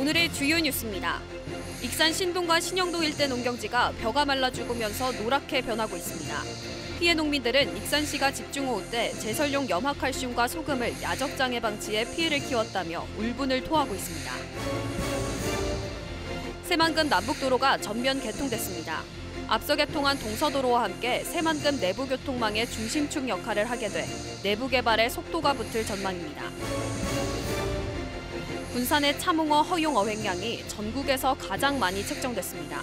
오늘의 주요 뉴스입니다. 익산 신동과 신영동 일대 농경지가 벼가 말라 죽으면서 노랗게 변하고 있습니다. 피해 농민들은 익산시가 집중호우 때 제설용 염화칼슘과 소금을 야적장에 방치해 피해를 키웠다며 울분을 토하고 있습니다. 새만금 남북도로가 전면 개통됐습니다. 앞서 개통한 동서도로와 함께 새만금 내부교통망의 중심축 역할을 하게 돼 내부 개발에 속도가 붙을 전망입니다. 군산의 참홍어 허용 어획량이 전국에서 가장 많이 책정됐습니다.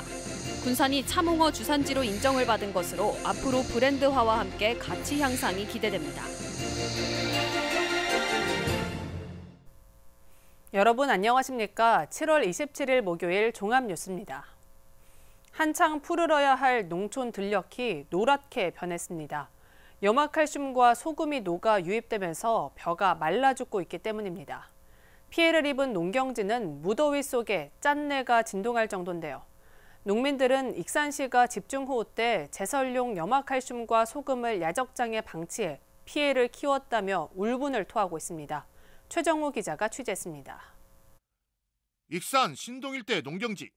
군산이 참홍어 주산지로 인정을 받은 것으로 앞으로 브랜드화와 함께 가치 향상이 기대됩니다. 여러분 안녕하십니까? 7월 27일 목요일 종합뉴스입니다. 한창 푸르러야 할 농촌 들녘이 노랗게 변했습니다. 염화칼슘과 소금이 녹아 유입되면서 벼가 말라 죽고 있기 때문입니다. 피해를 입은 농경지는 무더위 속에 짠내가 진동할 정도인데요. 농민들은 익산시가 집중호우 때 제설용 염화칼슘과 소금을 야적장에 방치해 피해를 키웠다며 울분을 토하고 있습니다. 최정우 기자가 취재했습니다. 익산 신동 일대 농경지.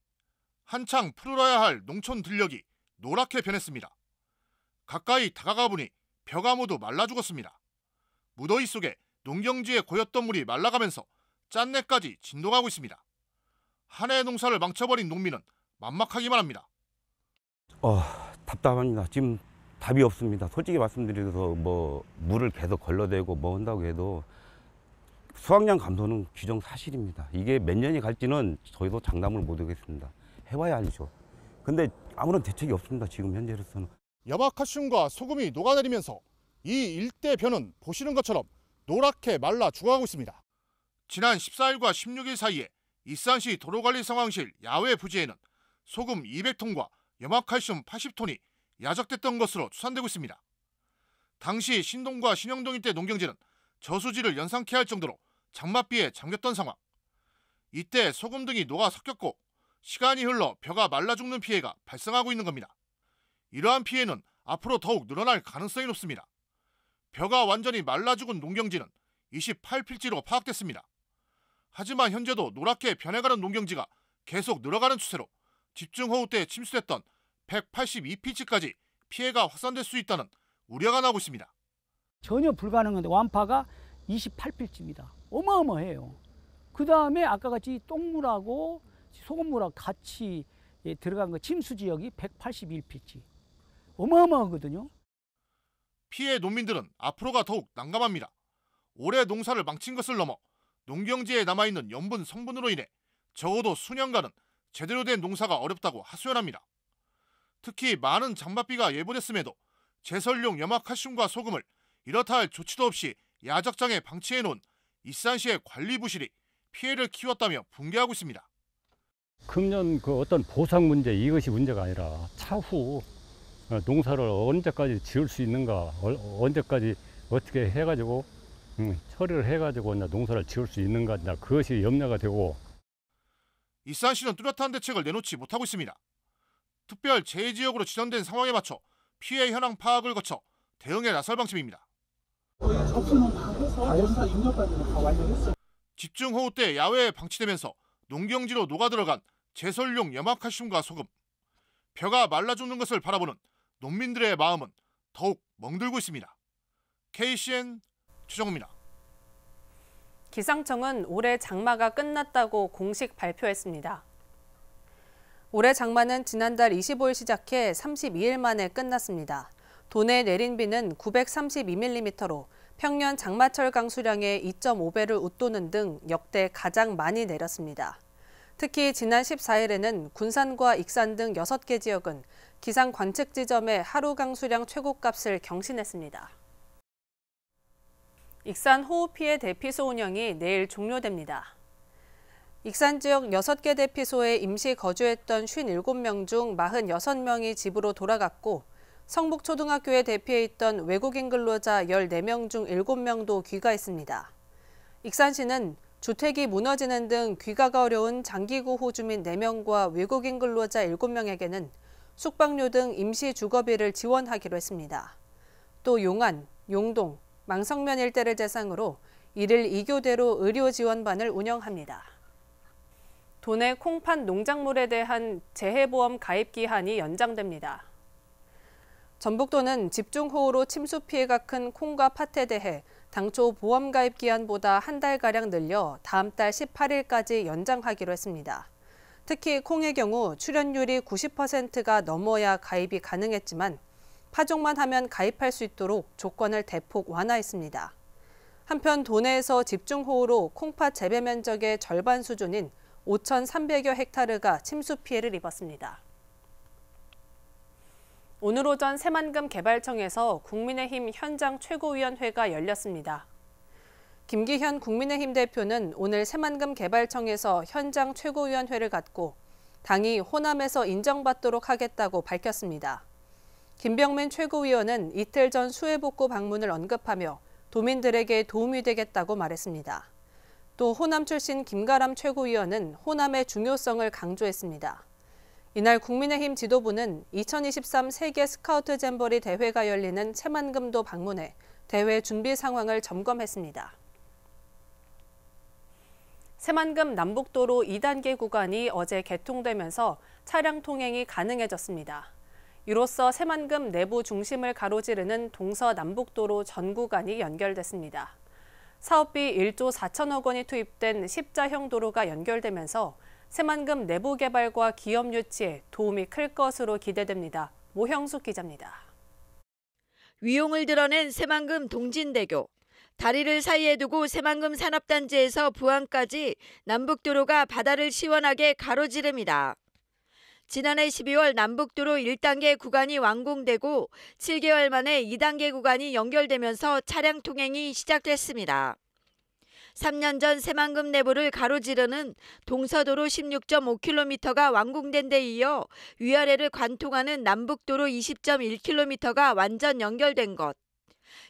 한창 푸르러야 할 농촌 들녘이 노랗게 변했습니다. 가까이 다가가 보니 벼가 모두 말라 죽었습니다. 무더위 속에 농경지에 고였던 물이 말라가면서 짠내까지 진동하고 있습니다. 한 해 농사를 망쳐버린 농민은 막막하기만 합니다. 답답합니다. 지금 답이 없습니다. 솔직히 말씀드려서 물을 계속 걸러대고 한다고 해도 수확량 감소는 규정사실입니다. 이게 몇 년이 갈지는 저희도 장담을 못 하겠습니다. 해봐야 알죠. 근데 아무런 대책이 없습니다. 지금 현재로서는. 염화칼슘과 소금이 녹아내리면서 이 일대 벼는 보시는 것처럼 노랗게 말라 죽어가고 있습니다. 지난 14일과 16일 사이에 익산시 도로관리상황실 야외 부지에는 소금 200톤과 염화칼슘 80톤이 야적됐던 것으로 추산되고 있습니다. 당시 신동과 신영동 일대 농경지는 저수지를 연상케 할 정도로 장맛비에 잠겼던 상황. 이때 소금 등이 녹아 섞였고 시간이 흘러 벼가 말라 죽는 피해가 발생하고 있는 겁니다. 이러한 피해는 앞으로 더욱 늘어날 가능성이 높습니다. 벼가 완전히 말라 죽은 농경지는 28필지로 파악됐습니다. 하지만 현재도 노랗게 변해가는 농경지가 계속 늘어가는 추세로 집중호우 때 침수됐던 182필지까지 피해가 확산될 수 있다는 우려가 나오고 있습니다. 전혀 불가능한데 완파가 28필지입니다. 어마어마해요. 그 다음에 아까 같이 똥물하고 소금물하고 같이 들어간 거 침수 지역이 181필지. 어마어마하거든요. 피해 농민들은 앞으로가 더욱 난감합니다. 올해 농사를 망친 것을 넘어 농경지에 남아있는 염분 성분으로 인해 적어도 수년간은 제대로 된 농사가 어렵다고 하소연합니다. 특히 많은 장맛비가 예보됐음에도 제설용 염화칼슘과 소금을 이렇다 할 조치도 없이 야적장에 방치해 놓은 익산시의 관리 부실이 피해를 키웠다며 분개하고 있습니다. 금년 어떤 보상 문제 이것이 문제가 아니라 차후 농사를 언제까지 지을 수 있는가, 언제까지 어떻게 해가지고 처리를 해가지고 농사를 지을 수 있는가, 그것이 염려가 되고. 익산시는 뚜렷한 대책을 내놓지 못하고 있습니다. 특별 재해지역으로 지정된 상황에 맞춰 피해 현황 파악을 거쳐 대응에 나설 방침입니다. 집중호우 때 야외에 방치되면서 농경지로 녹아들어간 제설용 염화칼슘과 소금. 벼가 말라 죽는 것을 바라보는 농민들의 마음은 더욱 멍들고 있습니다. KCN 최정우입니다. 기상청은 올해 장마가 끝났다고 공식 발표했습니다. 올해 장마는 지난달 25일 시작해 32일 만에 끝났습니다. 도내 내린 비는 932mm로 평년 장마철 강수량의 2.5배를 웃도는 등 역대 가장 많이 내렸습니다. 특히 지난 14일에는 군산과 익산 등 6개 지역은 기상 관측 지점의 하루 강수량 최고값을 경신했습니다. 익산 호우 피해 대피소 운영이 내일 종료됩니다. 익산 지역 6개 대피소에 임시 거주했던 57명 중 46명이 집으로 돌아갔고 성북초등학교에 대피해 있던 외국인 근로자 14명 중 7명도 귀가했습니다. 익산시는 주택이 무너지는 등 귀가가 어려운 장기구호 주민 4명과 외국인 근로자 7명에게는 숙박료 등 임시 주거비를 지원하기로 했습니다. 또 용안, 용동, 망성면 일대를 대상으로 1일 2교대로 의료 지원반을 운영합니다. 도내 콩팥 농작물에 대한 재해보험 가입 기한이 연장됩니다. 전북도는 집중호우로 침수 피해가 큰 콩과 팥에 대해 당초 보험 가입 기한보다 한 달가량 늘려 다음 달 18일까지 연장하기로 했습니다. 특히 콩의 경우 출연율이 90%가 넘어야 가입이 가능했지만 파종만 하면 가입할 수 있도록 조건을 대폭 완화했습니다. 한편 도내에서 집중호우로 콩팥 재배 면적의 절반 수준인 5,300여 헥타르가 침수 피해를 입었습니다. 오늘 오전 새만금 개발청에서 국민의힘 현장 최고위원회가 열렸습니다. 김기현 국민의힘 대표는 오늘 새만금 개발청에서 현장 최고위원회를 갖고 당이 호남에서 인정받도록 하겠다고 밝혔습니다. 김병민 최고위원은 이틀 전 수해복구 방문을 언급하며 도민들에게 도움이 되겠다고 말했습니다. 또 호남 출신 김가람 최고위원은 호남의 중요성을 강조했습니다. 이날 국민의힘 지도부는 2023 세계 스카우트 잼버리 대회가 열리는 새만금도 방문해 대회 준비 상황을 점검했습니다. 새만금 남북도로 2단계 구간이 어제 개통되면서 차량 통행이 가능해졌습니다. 이로써 새만금 내부 중심을 가로지르는 동서남북도로 전 구간이 연결됐습니다. 사업비 1조 4천억 원이 투입된 십자형 도로가 연결되면서 새만금 내부 개발과 기업 유치에 도움이 클 것으로 기대됩니다. 모형숙 기자입니다. 위용을 드러낸 새만금 동진대교. 다리를 사이에 두고 새만금 산업단지에서 부안까지 남북도로가 바다를 시원하게 가로지릅니다. 지난해 12월 남북도로 1단계 구간이 완공되고 7개월 만에 2단계 구간이 연결되면서 차량 통행이 시작됐습니다. 3년 전 새만금 내부를 가로지르는 동서도로 16.5km가 완공된 데 이어 위아래를 관통하는 남북도로 20.1km가 완전 연결된 것.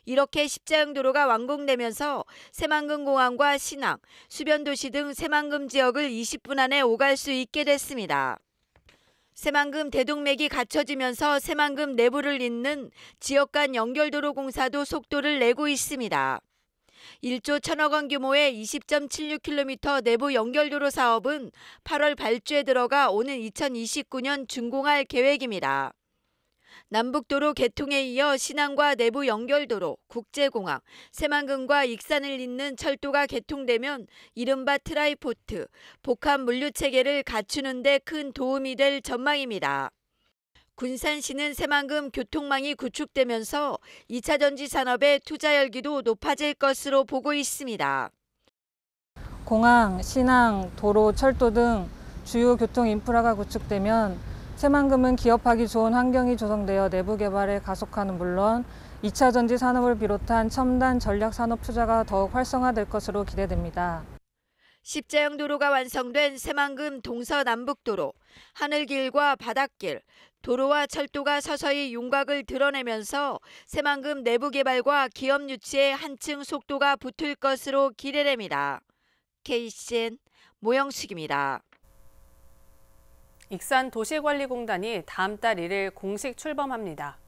이렇게 십자형 도로가 완공되면서 새만금 공항과 신항, 수변도시 등 새만금 지역을 20분 안에 오갈 수 있게 됐습니다. 새만금 대동맥이 갖춰지면서 새만금 내부를 잇는 지역 간 연결도로 공사도 속도를 내고 있습니다. 1조 1천억 원 규모의 20.76km 내부 연결도로 사업은 8월 발주에 들어가 오는 2029년 준공할 계획입니다. 남북도로 개통에 이어 신항과 내부 연결도로, 국제공항, 새만금과 익산을 잇는 철도가 개통되면 이른바 트라이포트, 복합 물류체계를 갖추는 데 큰 도움이 될 전망입니다. 군산시는 새만금 교통망이 구축되면서 2차 전지 산업의 투자 열기도 높아질 것으로 보고 있습니다. 공항, 신항, 도로, 철도 등 주요 교통 인프라가 구축되면 새만금은 기업하기 좋은 환경이 조성되어 내부 개발을 가속화는 물론 2차 전지 산업을 비롯한 첨단 전략 산업 투자가 더욱 활성화될 것으로 기대됩니다. 십자형 도로가 완성된 새만금 동서남북도로, 하늘길과 바닷길, 도로와 철도가 서서히 윤곽을 드러내면서 새만금 내부 개발과 기업 유치에 한층 속도가 붙을 것으로 기대됩니다. KCN 모영숙입니다. 익산도시관리공단이 다음 달 1일 공식 출범합니다.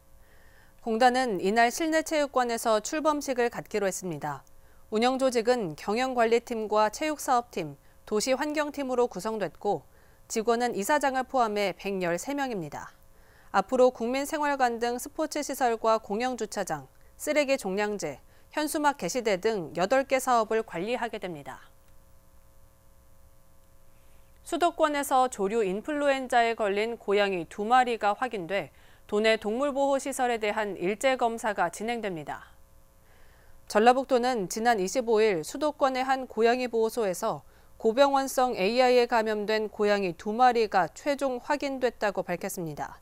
공단은 이날 실내체육관에서 출범식을 갖기로 했습니다. 운영조직은 경영관리팀과 체육사업팀, 도시환경팀으로 구성됐고 직원은 이사장을 포함해 113명입니다. 앞으로 국민생활관 등 스포츠시설과 공영주차장, 쓰레기 종량제, 현수막 게시대 등 8개 사업을 관리하게 됩니다. 수도권에서 조류 인플루엔자에 걸린 고양이 2마리가 확인돼 도내 동물보호시설에 대한 일제검사가 진행됩니다. 전라북도는 지난 25일 수도권의 한 고양이 보호소에서 고병원성 AI에 감염된 고양이 2마리가 최종 확인됐다고 밝혔습니다.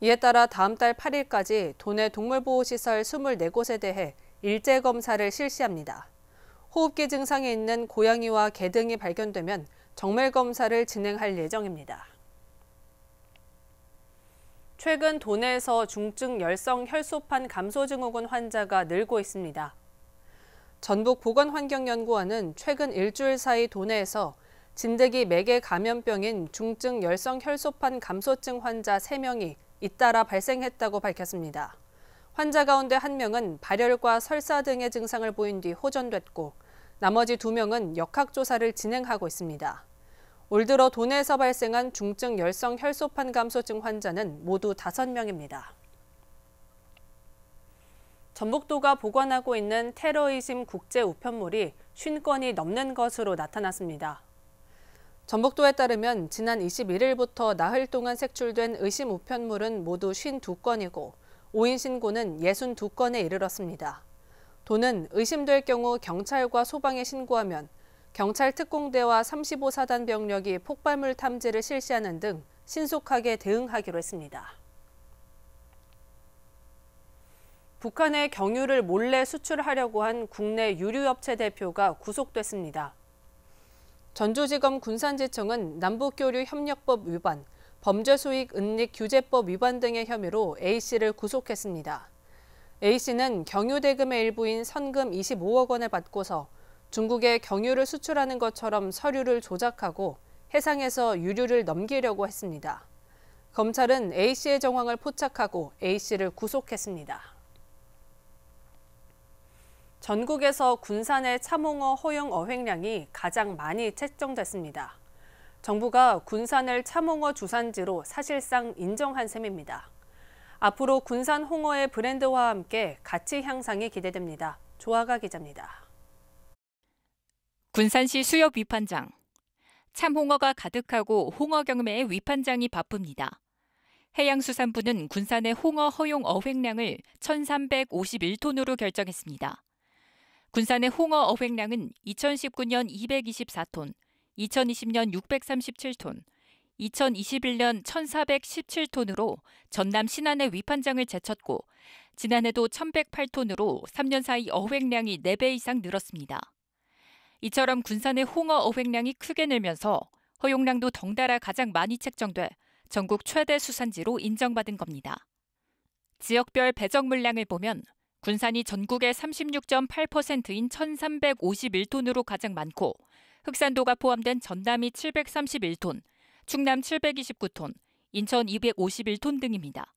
이에 따라 다음 달 8일까지 도내 동물보호시설 24곳에 대해 일제검사를 실시합니다. 호흡기 증상이 있는 고양이와 개 등이 발견되면 정밀검사를 진행할 예정입니다. 최근 도내에서 중증 열성 혈소판 감소 증후군 환자가 늘고 있습니다. 전북보건환경연구원은 최근 일주일 사이 도내에서 진드기 매개 감염병인 중증 열성 혈소판 감소증 환자 3명이 잇따라 발생했다고 밝혔습니다. 환자 가운데 1명은 발열과 설사 등의 증상을 보인 뒤 호전됐고 나머지 2명은 역학조사를 진행하고 있습니다. 올 들어 도내에서 발생한 중증 열성 혈소판 감소증 환자는 모두 5명입니다. 전북도가 보관하고 있는 테러 의심 국제 우편물이 50건이 넘는 것으로 나타났습니다. 전북도에 따르면 지난 21일부터 나흘 동안 색출된 의심 우편물은 모두 52건이고 5인 신고는 62건에 이르렀습니다. 도는 의심될 경우 경찰과 소방에 신고하면 경찰 특공대와 35사단 병력이 폭발물 탐지를 실시하는 등 신속하게 대응하기로 했습니다. 북한에 경유를 몰래 수출하려고 한 국내 유류업체 대표가 구속됐습니다. 전주지검 군산지청은 남북교류협력법 위반, 범죄수익 은닉 규제법 위반 등의 혐의로 A씨를 구속했습니다. A씨는 경유 대금의 일부인 선금 25억 원을 받고서 중국에 경유를 수출하는 것처럼 서류를 조작하고 해상에서 유류를 넘기려고 했습니다. 검찰은 A씨의 정황을 포착하고 A씨를 구속했습니다. 전국에서 군산의 참홍어 허용 어획량이 가장 많이 책정됐습니다. 정부가 군산을 참홍어 주산지로 사실상 인정한 셈입니다. 앞으로 군산 홍어의 브랜드화와 함께 가치 향상이 기대됩니다. 조아가 기자입니다. 군산시 수협 위판장. 참홍어가 가득하고 홍어 경매에 위판장이 바쁩니다. 해양수산부는 군산의 홍어 허용 어획량을 1,351톤으로 결정했습니다. 군산의 홍어 어획량은 2019년 224톤, 2020년 637톤, 2021년 1,417톤으로 전남 신안의 위판장을 제쳤고 지난해도 1,108톤으로 3년 사이 어획량이 4배 이상 늘었습니다. 이처럼 군산의 홍어 어획량이 크게 늘면서 허용량도 덩달아 가장 많이 책정돼 전국 최대 수산지로 인정받은 겁니다. 지역별 배정 물량을 보면 군산이 전국의 36.8%인 1,351톤으로 가장 많고 흑산도가 포함된 전남이 731톤, 충남 729톤, 인천 251톤 등입니다.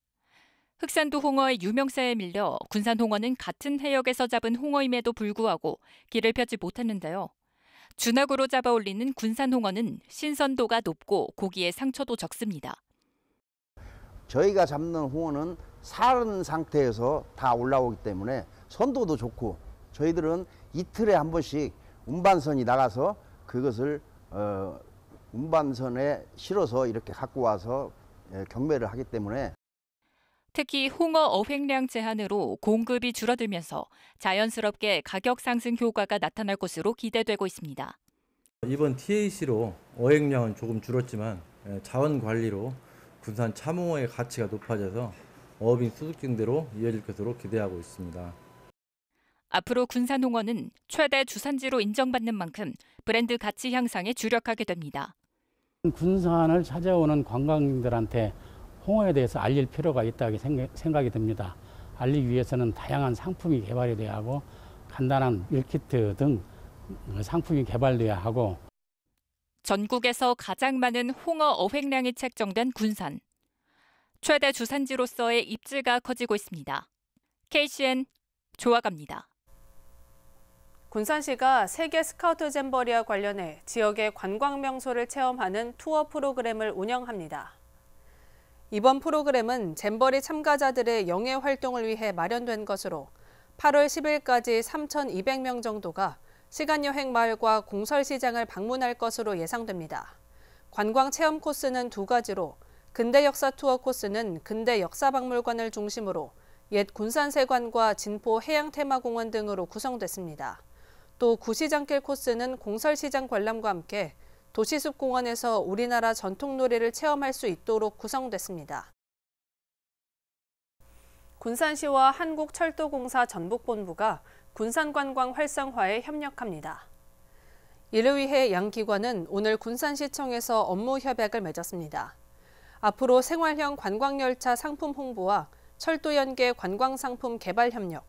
흑산도 홍어의 유명세에 밀려 군산 홍어는 같은 해역에서 잡은 홍어임에도 불구하고 길을 펴지 못했는데요. 준하구로 잡아 올리는 군산 홍어는 신선도가 높고 고기의 상처도 적습니다. 저희가 잡는 홍어는 사른 상태에서 다 올라오기 때문에 선도도 좋고 저희들은 이틀에 한 번씩 운반선이 나가서 그것을 운반선에 실어서 이렇게 갖고 와서 경매를 하기 때문에 특히 홍어 어획량 제한으로 공급이 줄어들면서 자연스럽게 가격 상승 효과가 나타날 것으로 기대되고 있습니다. 이번 TAC로 어획량은 조금 줄었지만 자원 관리로 군산 참홍어의 가치가 높아져서 어업인 소득 증대로 이어질 것으로 기대하고 있습니다. 앞으로 군산 홍어는 최대 주산지로 인정받는 만큼 브랜드 가치 향상에 주력하게 됩니다. 군산을 찾아오는 관광객들한테 홍어에 대해서 알릴 필요가 있다고 생각이 듭니다. 알리기 위해서는 다양한 상품이 개발이 돼야 하고 간단한 밀키트 등 상품이 개발돼야 하고 전국에서 가장 많은 홍어 어획량이 책정된 군산. 최대 주산지로서의 입지가 커지고 있습니다. KCN 조아갑니다. 군산시가 세계 스카우트 잼버리와 관련해 지역의 관광 명소를 체험하는 투어 프로그램을 운영합니다. 이번 프로그램은 잼버리 참가자들의 영예 활동을 위해 마련된 것으로 8월 10일까지 3,200명 정도가 시간여행 마을과 공설시장을 방문할 것으로 예상됩니다. 관광 체험 코스는 2가지로 근대 역사 투어 코스는 근대 역사박물관을 중심으로 옛 군산세관과 진포 해양테마공원 등으로 구성됐습니다. 또 구시장길 코스는 공설시장 관람과 함께 도시숲공원에서 우리나라 전통놀이를 체험할 수 있도록 구성됐습니다. 군산시와 한국철도공사 전북본부가 군산관광 활성화에 협력합니다. 이를 위해 양 기관은 오늘 군산시청에서 업무 협약을 맺었습니다. 앞으로 생활형 관광열차 상품 홍보와 철도 연계 관광상품 개발 협력,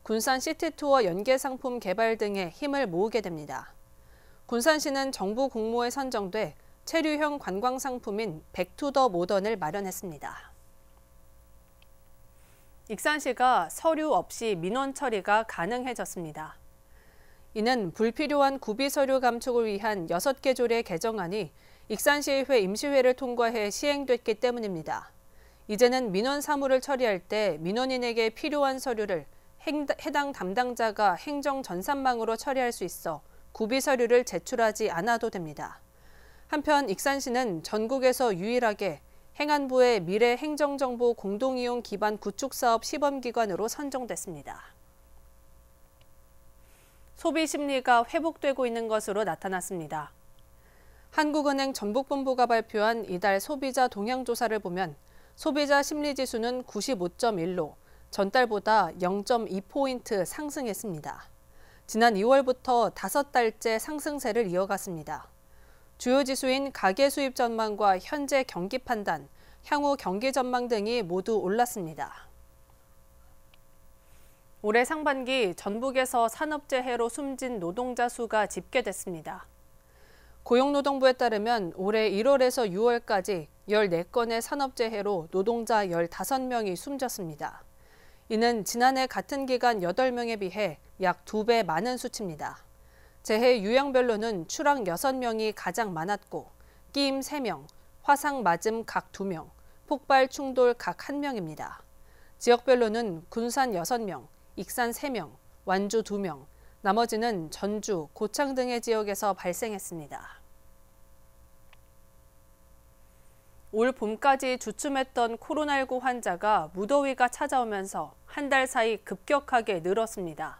군산 시티투어 연계 상품 개발 등에 힘을 모으게 됩니다. 군산시는 정부 공모에 선정돼 체류형 관광상품인 백투더 모던을 마련했습니다. 익산시가 서류 없이 민원 처리가 가능해졌습니다. 이는 불필요한 구비 서류 감축을 위한 6개 조례 개정안이 익산시의회 임시회를 통과해 시행됐기 때문입니다. 이제는 민원 사무를 처리할 때 민원인에게 필요한 서류를 해당 담당자가 행정 전산망으로 처리할 수 있어 구비 서류를 제출하지 않아도 됩니다. 한편 익산시는 전국에서 유일하게 행안부의 미래 행정정보 공동이용 기반 구축사업 시범기관으로 선정됐습니다. 소비 심리가 회복되고 있는 것으로 나타났습니다. 한국은행 전북본부가 발표한 이달 소비자 동향조사를 보면 소비자 심리지수는 95.1로 전달보다 0.2포인트 상승했습니다. 지난 2월부터 5달째 상승세를 이어갔습니다. 주요 지수인 가계 수입 전망과 현재 경기 판단, 향후 경기 전망 등이 모두 올랐습니다. 올해 상반기 전북에서 산업재해로 숨진 노동자 수가 집계됐습니다. 고용노동부에 따르면 올해 1월에서 6월까지 14건의 산업재해로 노동자 15명이 숨졌습니다. 이는 지난해 같은 기간 8명에 비해 약 2배 많은 수치입니다. 재해 유형별로는 추락 6명이 가장 많았고 끼임 3명, 화상 맞음 각 2명, 폭발 충돌 각 1명입니다. 지역별로는 군산 6명, 익산 3명, 완주 2명, 나머지는 전주, 고창 등의 지역에서 발생했습니다. 올 봄까지 주춤했던 코로나19 환자가 무더위가 찾아오면서 한 달 사이 급격하게 늘었습니다.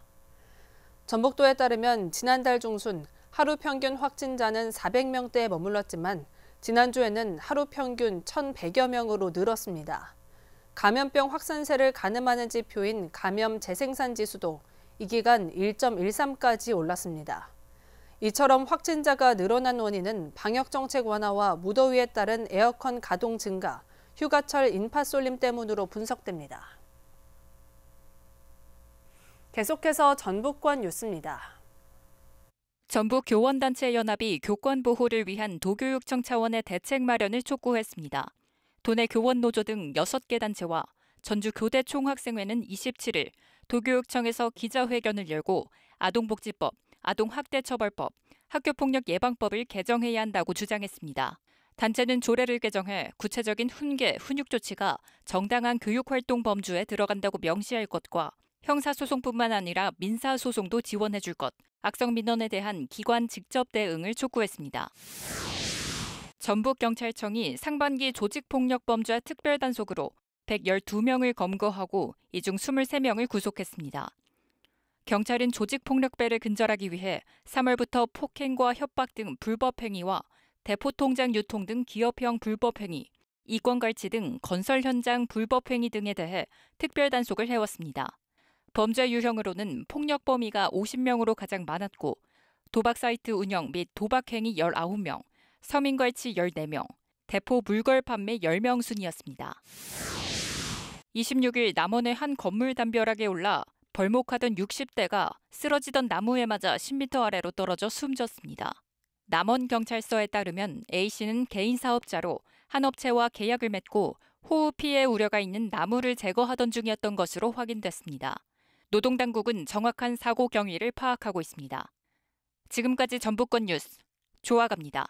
전북도에 따르면 지난달 중순 하루 평균 확진자는 400명대에 머물렀지만 지난주에는 하루 평균 1,100여 명으로 늘었습니다. 감염병 확산세를 가늠하는 지표인 감염 재생산 지수도 이 기간 1.13까지 올랐습니다. 이처럼 확진자가 늘어난 원인은 방역정책 완화와 무더위에 따른 에어컨 가동 증가, 휴가철 인파 쏠림 때문으로 분석됩니다. 계속해서 전북권 뉴스입니다. 전북 교원단체 연합이 교권 보호를 위한 도교육청 차원의 대책 마련을 촉구했습니다. 도내 교원노조 등 6개 단체와 전주교대 총학생회는 27일 도교육청에서 기자회견을 열고 아동복지법, 아동학대처벌법, 학교폭력 예방법을 개정해야 한다고 주장했습니다. 단체는 조례를 개정해 구체적인 훈계, 훈육 조치가 정당한 교육활동 범주에 들어간다고 명시할 것과 형사소송뿐만 아니라 민사소송도 지원해줄 것, 악성민원에 대한 기관 직접 대응을 촉구했습니다. 전북경찰청이 상반기 조직폭력범죄 특별단속으로 112명을 검거하고 이 중 23명을 구속했습니다. 경찰은 조직폭력배를 근절하기 위해 3월부터 폭행과 협박 등 불법행위와 대포통장 유통 등 기업형 불법행위, 이권갈취 등 건설 현장 불법행위 등에 대해 특별단속을 해왔습니다. 범죄 유형으로는 폭력 범위가 50명으로 가장 많았고 도박사이트 운영 및 도박행위 19명, 서민갈취 14명, 대포 물걸 판매 10명 순이었습니다. 26일 남원의 한 건물 담벼락에 올라 벌목하던 60대가 쓰러지던 나무에 맞아 10m 아래로 떨어져 숨졌습니다. 남원경찰서에 따르면 A씨는 개인 사업자로 한 업체와 계약을 맺고 호우 피해 우려가 있는 나무를 제거하던 중이었던 것으로 확인됐습니다. 노동당국은 정확한 사고 경위를 파악하고 있습니다. 지금까지 전북권 뉴스 조아갑니다.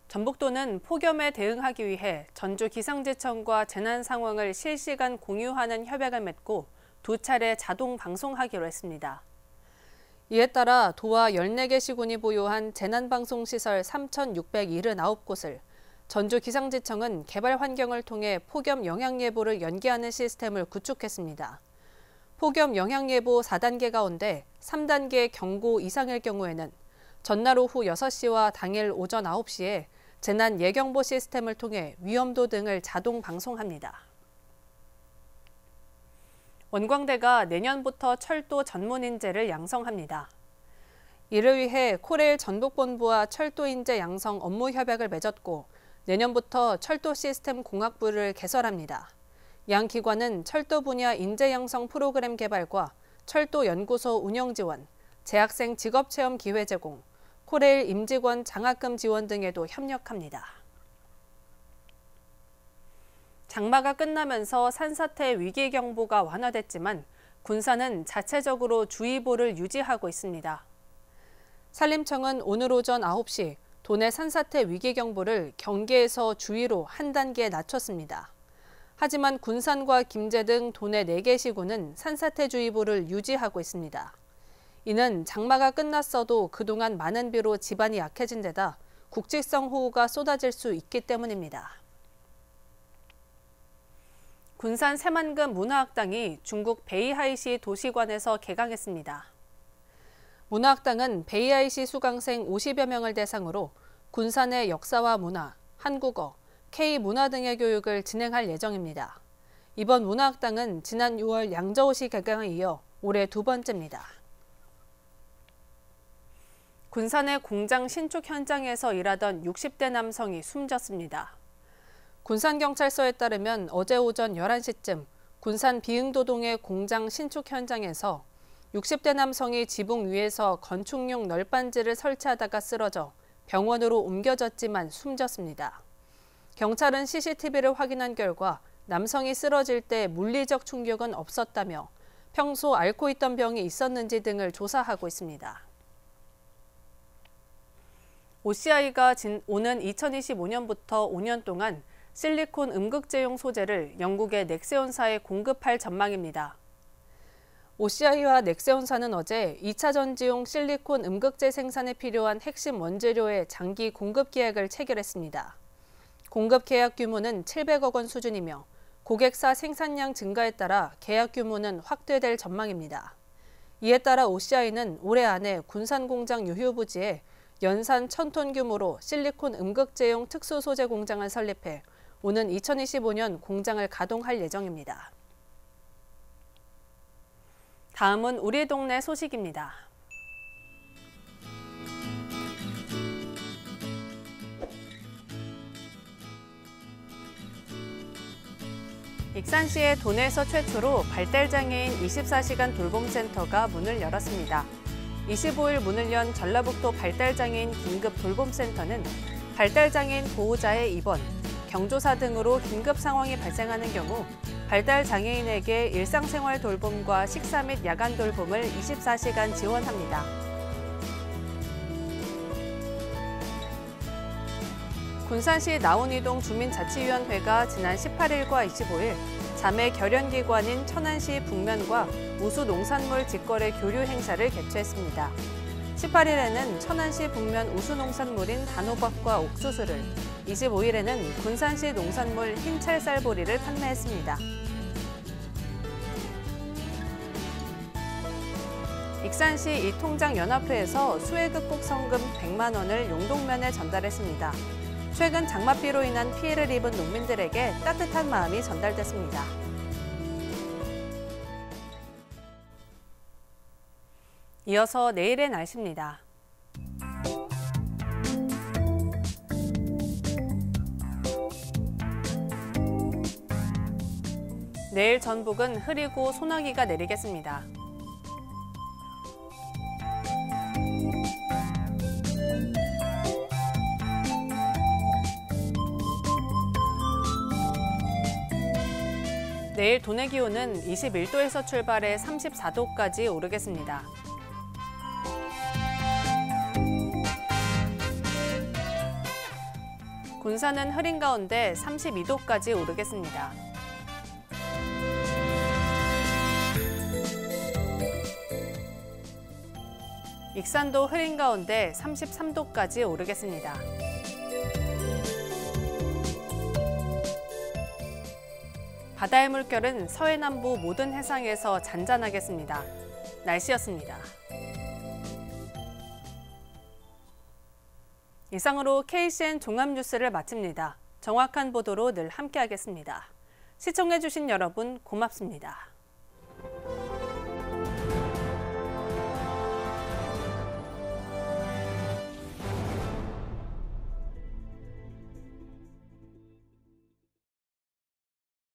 전북도는 폭염에 대응하기 위해 전주기상지청과 재난 상황을 실시간 공유하는 협약을 맺고 2차례 자동 방송하기로 했습니다. 이에 따라 도와 14개 시군이 보유한 재난방송시설 3,679곳을 전주기상지청은 개발 환경을 통해 폭염 영향 예보를 연계하는 시스템을 구축했습니다. 폭염 영향 예보 4단계 가운데 3단계 경고 이상일 경우에는 전날 오후 6시와 당일 오전 9시에 재난 예경보 시스템을 통해 위험도 등을 자동 방송합니다. 원광대가 내년부터 철도 전문 인재를 양성합니다. 이를 위해 코레일 전북본부와 철도 인재 양성 업무 협약을 맺었고 내년부터 철도 시스템 공학부를 개설합니다. 양 기관은 철도 분야 인재 양성 프로그램 개발과 철도 연구소 운영 지원, 재학생 직업 체험 기회 제공, 코레일 임직원 장학금 지원 등에도 협력합니다. 장마가 끝나면서 산사태 위기경보가 완화됐지만 군산은 자체적으로 주의보를 유지하고 있습니다. 산림청은 오늘 오전 9시 도내 산사태 위기경보를 경계에서 주의로 한 단계 낮췄습니다. 하지만 군산과 김제 등 도내 4개 시군은 산사태주의보를 유지하고 있습니다. 이는 장마가 끝났어도 그동안 많은 비로 지반이 약해진 데다 국지성 호우가 쏟아질 수 있기 때문입니다. 군산 새만금 문화학당이 중국 베이하이시 도시관에서 개강했습니다. 문화학당은 베이하이시 수강생 50여 명을 대상으로 군산의 역사와 문화, 한국어, K문화 등의 교육을 진행할 예정입니다. 이번 문화학당은 지난 6월 양저우시 개강에 이어 올해 2번째입니다. 군산의 공장 신축 현장에서 일하던 60대 남성이 숨졌습니다. 군산경찰서에 따르면 어제 오전 11시쯤 군산 비흥도동의 공장 신축 현장에서 60대 남성이 지붕 위에서 건축용 널빤지를 설치하다가 쓰러져 병원으로 옮겨졌지만 숨졌습니다. 경찰은 CCTV를 확인한 결과 남성이 쓰러질 때 물리적 충격은 없었다며 평소 앓고 있던 병이 있었는지 등을 조사하고 있습니다. OCI가 오는 2025년부터 5년 동안 실리콘 음극재용 소재를 영국의 넥세온사에 공급할 전망입니다. OCI와 넥세온사는 어제 2차 전지용 실리콘 음극재 생산에 필요한 핵심 원재료의 장기 공급 계약을 체결했습니다. 공급 계약 규모는 700억 원 수준이며 고객사 생산량 증가에 따라 계약 규모는 확대될 전망입니다. 이에 따라 OCI는 올해 안에 군산 공장 유휴 부지에 연산 1000톤 규모로 실리콘 음극재용 특수 소재 공장을 설립해 오는 2025년 공장을 가동할 예정입니다. 다음은 우리 동네 소식입니다. 익산시의 도내에서 최초로 발달장애인 24시간 돌봄센터가 문을 열었습니다. 25일 문을 연 전라북도 발달장애인 긴급 돌봄센터는 발달장애인 보호자의 입원, 경조사 등으로 긴급 상황이 발생하는 경우 발달장애인에게 일상생활 돌봄과 식사 및 야간 돌봄을 24시간 지원합니다. 군산시 나온이동 주민자치위원회가 지난 18일과 25일 자매 결연기관인 천안시 북면과 우수농산물 직거래 교류 행사를 개최했습니다. 18일에는 천안시 북면 우수농산물인 단호박과 옥수수를, 25일에는 군산시 농산물 흰찰쌀보리를 판매했습니다. 익산시 이통장연합회에서 수해극복 성금 100만 원을 용동면에 전달했습니다. 최근 장맛비로 인한 피해를 입은 농민들에게 따뜻한 마음이 전달됐습니다. 이어서 내일의 날씨입니다. 내일 전북은 흐리고 소나기가 내리겠습니다. 내일 도내 기온은 21도에서 출발해 34도까지 오르겠습니다. 군산은 흐린 가운데 32도까지 오르겠습니다. 익산도 흐린 가운데 33도까지 오르겠습니다. 바다의 물결은 서해남부 모든 해상에서 잔잔하겠습니다. 날씨였습니다. 이상으로 KCN 종합뉴스를 마칩니다. 정확한 보도로 늘 함께하겠습니다. 시청해주신 여러분 고맙습니다.